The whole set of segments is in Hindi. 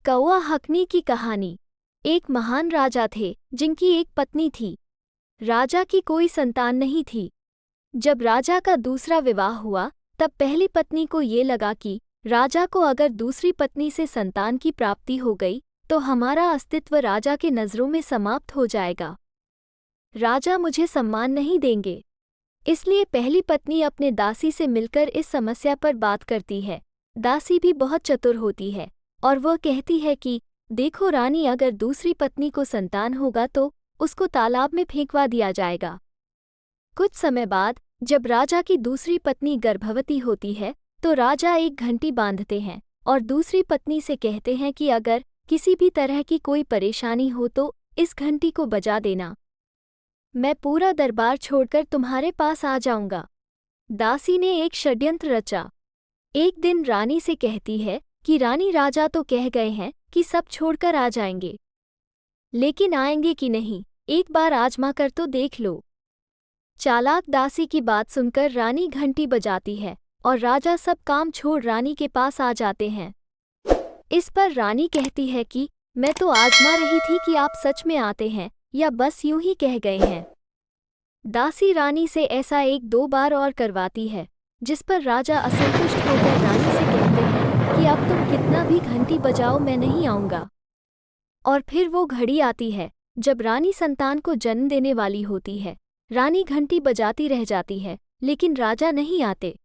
कौवा हकनी की कहानी। एक महान राजा थे जिनकी एक पत्नी थी। राजा की कोई संतान नहीं थी। जब राजा का दूसरा विवाह हुआ तब पहली पत्नी को ये लगा कि राजा को अगर दूसरी पत्नी से संतान की प्राप्ति हो गई तो हमारा अस्तित्व राजा के नज़रों में समाप्त हो जाएगा। राजा मुझे सम्मान नहीं देंगे। इसलिए पहली पत्नी अपने दासी से मिलकर इस समस्या पर बात करती है। दासी भी बहुत चतुर होती है और वह कहती है कि देखो रानी, अगर दूसरी पत्नी को संतान होगा तो उसको तालाब में फेंकवा दिया जाएगा। कुछ समय बाद जब राजा की दूसरी पत्नी गर्भवती होती है तो राजा एक घंटी बांधते हैं और दूसरी पत्नी से कहते हैं कि अगर किसी भी तरह की कोई परेशानी हो तो इस घंटी को बजा देना, मैं पूरा दरबार छोड़कर तुम्हारे पास आ जाऊंगा। दासी ने एक षड्यंत्र रचा। एक दिन रानी से कहती है कि रानी, राजा तो कह गए हैं कि सब छोड़कर आ जाएंगे, लेकिन आएंगे कि नहीं, एक बार आजमा कर तो देख लो। चालाक दासी की बात सुनकर रानी घंटी बजाती है और राजा सब काम छोड़ रानी के पास आ जाते हैं। इस पर रानी कहती है कि मैं तो आजमा रही थी कि आप सच में आते हैं या बस यूं ही कह गए हैं। दासी रानी से ऐसा एक दो बार और करवाती है, जिस पर राजा असंतुष्ट होकर रानी से कहते हैं कि अब तुम कितना भी घंटी बजाओ, मैं नहीं आऊंगा। और फिर वो घड़ी आती है जब रानी संतान को जन्म देने वाली होती है। रानी घंटी बजाती रह जाती है लेकिन राजा नहीं आते।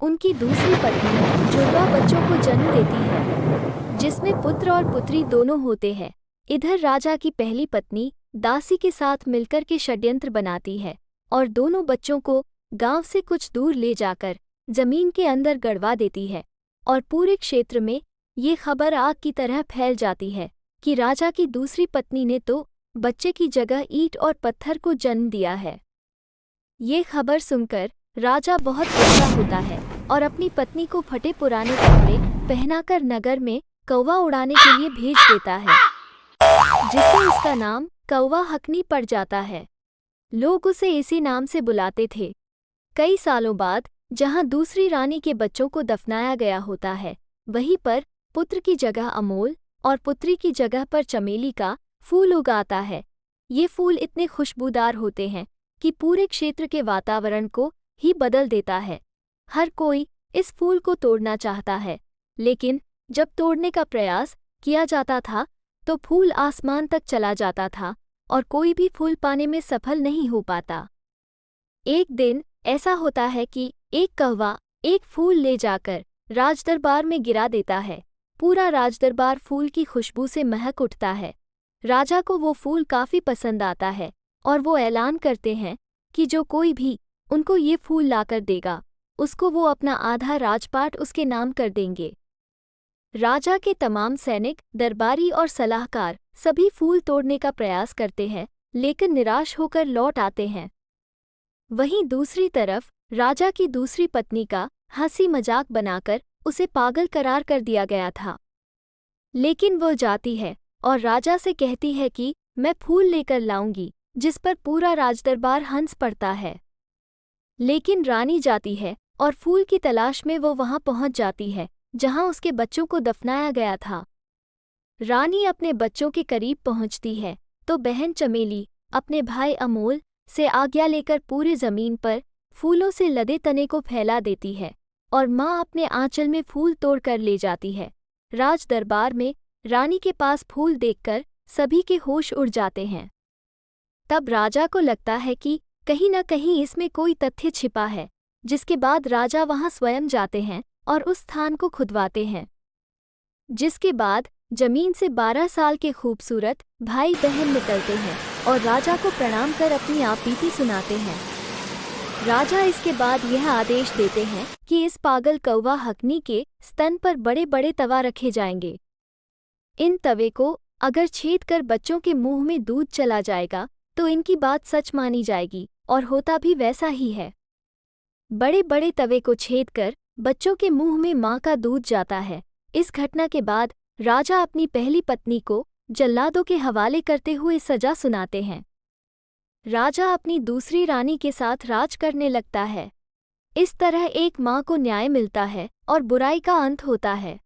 उनकी दूसरी पत्नी जुड़वा बच्चों को जन्म देती है, जिसमें पुत्र और पुत्री दोनों होते हैं। इधर राजा की पहली पत्नी दासी के साथ मिलकर के षड्यंत्र बनाती है और दोनों बच्चों को गांव से कुछ दूर ले जाकर जमीन के अंदर गड़वा देती है और पूरे क्षेत्र में ये खबर आग की तरह फैल जाती है कि राजा की दूसरी पत्नी ने तो बच्चे की जगह ईंट और पत्थर को जन्म दिया है। ये खबर सुनकर राजा बहुत गुस्सा होता है और अपनी पत्नी को फटे पुराने कपड़े पहनाकर नगर में कौवा उड़ाने के लिए भेज देता है, जिससे उसका नाम कौवा हकनी पड़ जाता है। लोग उसे इसी नाम से बुलाते थे। कई सालों बाद जहां दूसरी रानी के बच्चों को दफनाया गया होता है, वहीं पर पुत्र की जगह अमोल और पुत्री की जगह पर चमेली का फूल उगाता है। ये फूल इतने खुशबूदार होते हैं कि पूरे क्षेत्र के वातावरण को ही बदल देता है। हर कोई इस फूल को तोड़ना चाहता है, लेकिन जब तोड़ने का प्रयास किया जाता था तो फूल आसमान तक चला जाता था और कोई भी फूल पाने में सफल नहीं हो पाता। एक दिन ऐसा होता है कि एक कौवा एक फूल ले जाकर राजदरबार में गिरा देता है। पूरा राजदरबार फूल की खुशबू से महक उठता है। राजा को वो फूल काफी पसंद आता है और वो ऐलान करते हैं कि जो कोई भी उनको ये फूल लाकर देगा उसको वो अपना आधा राजपाट उसके नाम कर देंगे। राजा के तमाम सैनिक, दरबारी और सलाहकार सभी फूल तोड़ने का प्रयास करते हैं, लेकिन निराश होकर लौट आते हैं। वहीं दूसरी तरफ राजा की दूसरी पत्नी का हंसी मजाक बनाकर उसे पागल करार कर दिया गया था, लेकिन वो जाती है और राजा से कहती है कि मैं फूल लेकर लाऊंगी, जिस पर पूरा राजदरबार हंस पड़ता है। लेकिन रानी जाती है और फूल की तलाश में वो वहां पहुंच जाती है जहां उसके बच्चों को दफनाया गया था। रानी अपने बच्चों के करीब पहुंचती है तो बहन चमेली अपने भाई अमोल से आज्ञा लेकर पूरी जमीन पर फूलों से लदे तने को फैला देती है और माँ अपने आंचल में फूल तोड़ कर ले जाती है। राज दरबार में रानी के पास फूल देखकर सभी के होश उड़ जाते हैं। तब राजा को लगता है कि कहीं न कहीं इसमें कोई तथ्य छिपा है, जिसके बाद राजा वहां स्वयं जाते हैं और उस स्थान को खुदवाते हैं। जिसके बाद जमीन से 12 साल के खूबसूरत भाई बहन निकलते हैं और राजा को प्रणाम कर अपनी आपबीती सुनाते हैं। राजा इसके बाद यह आदेश देते हैं कि इस पागल कौवा हकनी के स्तन पर बड़े बड़े तवा रखे जाएंगे। इन तवे को अगर छेद कर बच्चों के मुंह में दूध चला जाएगा तो इनकी बात सच मानी जाएगी, और होता भी वैसा ही है। बड़े बड़े तवे को छेद कर बच्चों के मुंह में माँ का दूध जाता है। इस घटना के बाद राजा अपनी पहली पत्नी को जल्लादों के हवाले करते हुए सजा सुनाते हैं। राजा अपनी दूसरी रानी के साथ राज करने लगता है। इस तरह एक माँ को न्याय मिलता है और बुराई का अंत होता है।